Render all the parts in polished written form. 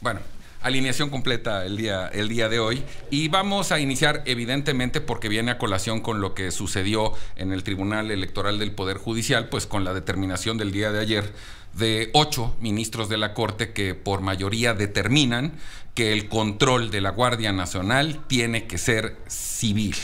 Bueno, alineación completa el día de hoy, y vamos a iniciar evidentemente porque viene a colación con lo que sucedió en el Tribunal Electoral del Poder Judicial, pues con la determinación del día de ayer de 8 ministros de la Corte que por mayoría determinan que el control de la Guardia Nacional tiene que ser civil.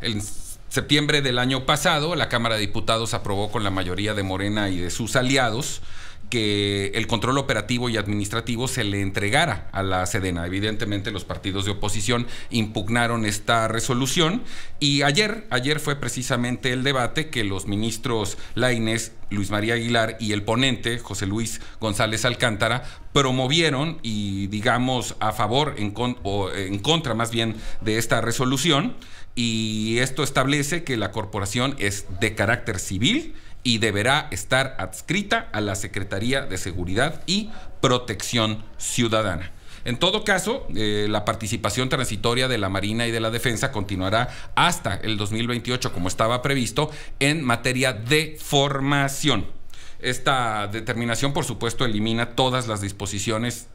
En septiembre del año pasado, la Cámara de Diputados aprobó con la mayoría de Morena y de sus aliados que el control operativo y administrativo se le entregara a la Sedena. Evidentemente los partidos de oposición impugnaron esta resolución, y ayer fue precisamente el debate que los ministros Lainez, Luis María Aguilar y el ponente José Luis González Alcántara promovieron, y digamos a favor o en contra más bien de esta resolución, y esto establece que la corporación es de carácter civil y deberá estar adscrita a la Secretaría de Seguridad y Protección Ciudadana. En todo caso, la participación transitoria de la Marina y de la Defensa continuará hasta el 2028, como estaba previsto, en materia de formación. Esta determinación, por supuesto, elimina todas las disposiciones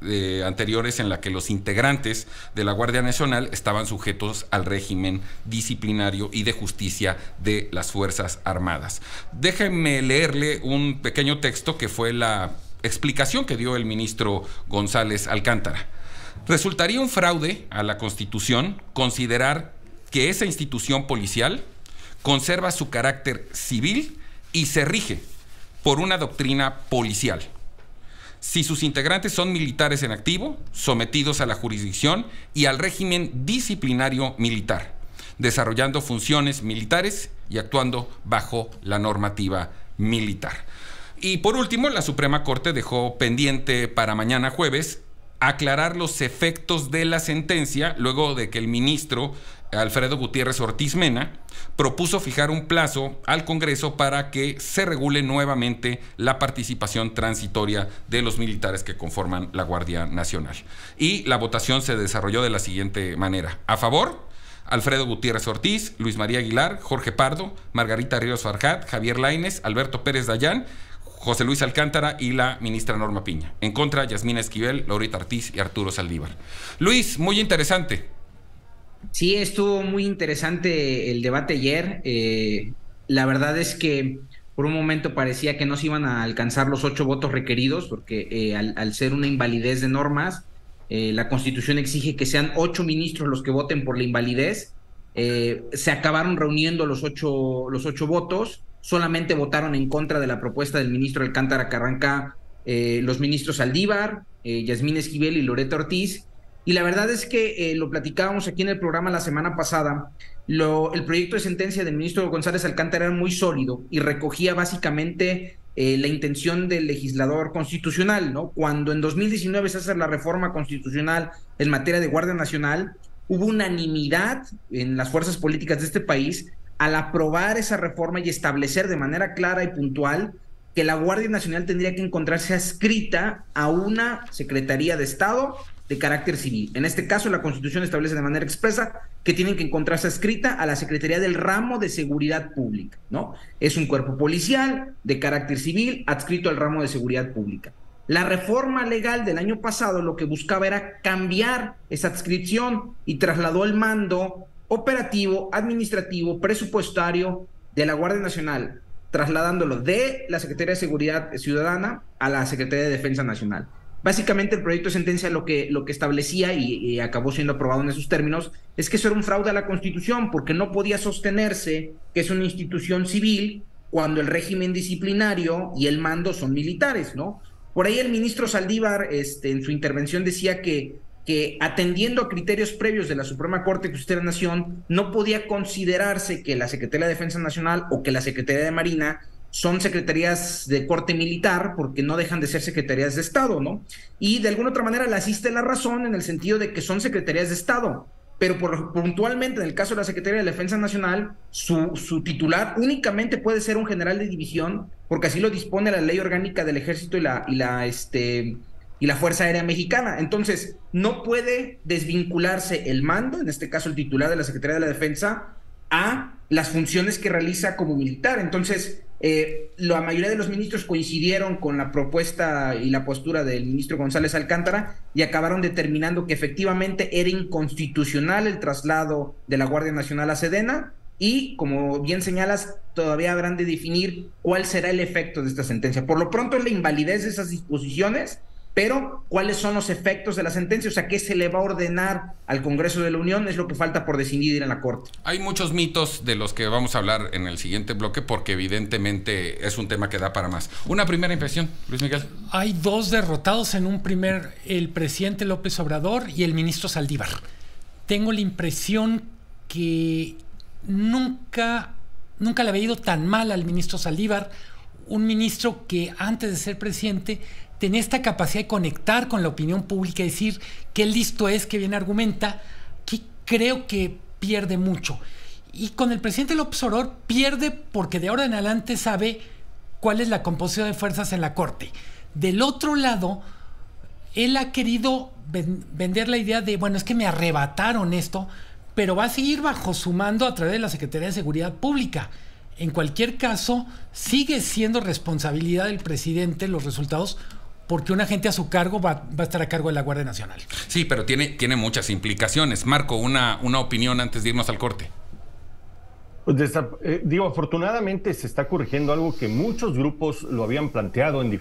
anteriores en las que los integrantes de la Guardia Nacional estaban sujetos al régimen disciplinario y de justicia de las Fuerzas Armadas. Déjenme leerle un pequeño texto que fue la explicación que dio el ministro González Alcántara. Resultaría un fraude a la Constitución considerar que esa institución policial conserva su carácter civil y se rige por una doctrina policial, si sus integrantes son militares en activo, sometidos a la jurisdicción y al régimen disciplinario militar, desarrollando funciones militares y actuando bajo la normativa militar. Y por último, la Suprema Corte dejó pendiente para mañana jueves aclarar los efectos de la sentencia, luego de que el ministro Alfredo Gutiérrez Ortiz Mena propuso fijar un plazo al Congreso para que se regule nuevamente la participación transitoria de los militares que conforman la Guardia Nacional. Y la votación se desarrolló de la siguiente manera: a favor, Alfredo Gutiérrez Ortiz, Luis María Aguilar, Jorge Pardo, Margarita Ríos Farjat, Javier Lainez, Alberto Pérez Dayán, José Luis Alcántara y la ministra Norma Piña. En contra, Yasmina Esquivel, Laurita Ortiz y Arturo Saldívar. Luis, muy interesante. Sí, estuvo muy interesante el debate ayer. La verdad es que por un momento parecía que no se iban a alcanzar los 8 votos requeridos, porque al ser una invalidez de normas, la Constitución exige que sean 8 ministros los que voten por la invalidez. Se acabaron reuniendo los ocho votos. Solamente votaron en contra de la propuesta del ministro Alcántara Carranca los ministros Saldívar, Yasmín Esquivel y Loreta Ortiz. Y la verdad es que lo platicábamos aquí en el programa la semana pasada. El proyecto de sentencia del ministro González Alcántara era muy sólido y recogía básicamente la intención del legislador constitucional, ¿no? Cuando en 2019 se hace la reforma constitucional en materia de Guardia Nacional, hubo unanimidad en las fuerzas políticas de este país al aprobar esa reforma y establecer de manera clara y puntual que la Guardia Nacional tendría que encontrarse adscrita a una Secretaría de Estado de carácter civil. En este caso, la Constitución establece de manera expresa que tienen que encontrarse adscrita a la Secretaría del Ramo de Seguridad Pública, ¿no? Es un cuerpo policial de carácter civil adscrito al ramo de seguridad pública. La reforma legal del año pasado lo que buscaba era cambiar esa adscripción y trasladó el mando operativo, administrativo, presupuestario de la Guardia Nacional, trasladándolo de la Secretaría de Seguridad Ciudadana a la Secretaría de Defensa Nacional. Básicamente el proyecto de sentencia lo que establecía y acabó siendo aprobado en esos términos es que eso era un fraude a la Constitución, porque no podía sostenerse que es una institución civil cuando el régimen disciplinario y el mando son militares, ¿no? Por ahí el ministro Saldívar en su intervención decía que atendiendo a criterios previos de la Suprema Corte de Justicia de la Nación, no podía considerarse que la Secretaría de Defensa Nacional o que la Secretaría de Marina son secretarías de corte militar, porque no dejan de ser secretarías de Estado, ¿no? Y de alguna otra manera le asiste la razón en el sentido de que son secretarías de Estado, pero puntualmente en el caso de la Secretaría de Defensa Nacional, su titular únicamente puede ser un general de división, porque así lo dispone la Ley Orgánica del Ejército y la Fuerza Aérea Mexicana. Entonces, no puede desvincularse el mando, en este caso el titular de la Secretaría de la Defensa, a las funciones que realiza como militar. Entonces, la mayoría de los ministros coincidieron con la propuesta y la postura del ministro González Alcántara y acabaron determinando que efectivamente era inconstitucional el traslado de la Guardia Nacional a Sedena y, como bien señalas, todavía habrán de definir cuál será el efecto de esta sentencia. Por lo pronto es la invalidez de esas disposiciones, pero cuáles son los efectos de la sentencia, o sea, qué se le va a ordenar al Congreso de la Unión, es lo que falta por decidir en la Corte. Hay muchos mitos de los que vamos a hablar en el siguiente bloque porque evidentemente es un tema que da para más. Una primera impresión, Luis Miguel. Hay dos derrotados en un primer, el presidente López Obrador y el ministro Saldívar. Tengo la impresión que nunca le había ido tan mal al ministro Saldívar, un ministro que antes de ser presidente tenía esta capacidad de conectar con la opinión pública y decir qué listo es, qué bien argumenta, que creo que pierde mucho. Y con el presidente López Obrador pierde porque de ahora en adelante sabe cuál es la composición de fuerzas en la Corte. Del otro lado, él ha querido vender la idea de, bueno, es que me arrebataron esto, pero va a seguir bajo su mando a través de la Secretaría de Seguridad Pública. En cualquier caso, sigue siendo responsabilidad del presidente los resultados, porque un agente a su cargo va a estar a cargo de la Guardia Nacional. Sí, pero tiene muchas implicaciones. Marco, una opinión antes de irnos al corte. Pues afortunadamente se está corrigiendo algo que muchos grupos lo habían planteado en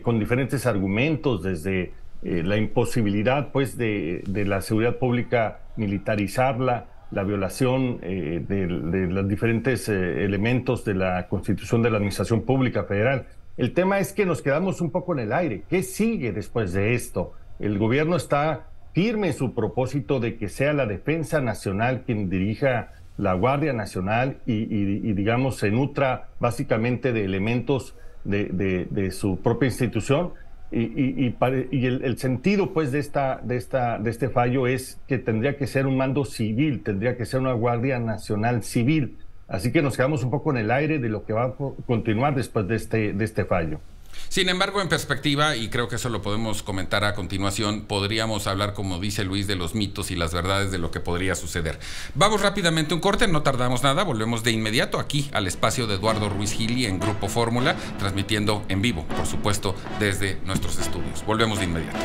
con diferentes argumentos, desde la imposibilidad pues de la seguridad pública militarizarla, la violación de los diferentes elementos de la Constitución de la Administración Pública Federal. El tema es que nos quedamos un poco en el aire. ¿Qué sigue después de esto? El gobierno está firme en su propósito de que sea la Defensa Nacional quien dirija la Guardia Nacional y digamos, se nutra básicamente de elementos de su propia institución. Y el sentido pues de este fallo es que tendría que ser un mando civil, tendría que ser una Guardia Nacional civil. Así que nos quedamos un poco en el aire de lo que va a continuar después de este fallo. Sin embargo, en perspectiva, y creo que eso lo podemos comentar a continuación, podríamos hablar, como dice Luis, de los mitos y las verdades de lo que podría suceder. Vamos rápidamente a un corte, no tardamos nada, volvemos de inmediato aquí al espacio de Eduardo Ruiz Gili en Grupo Fórmula, transmitiendo en vivo, por supuesto, desde nuestros estudios. Volvemos de inmediato.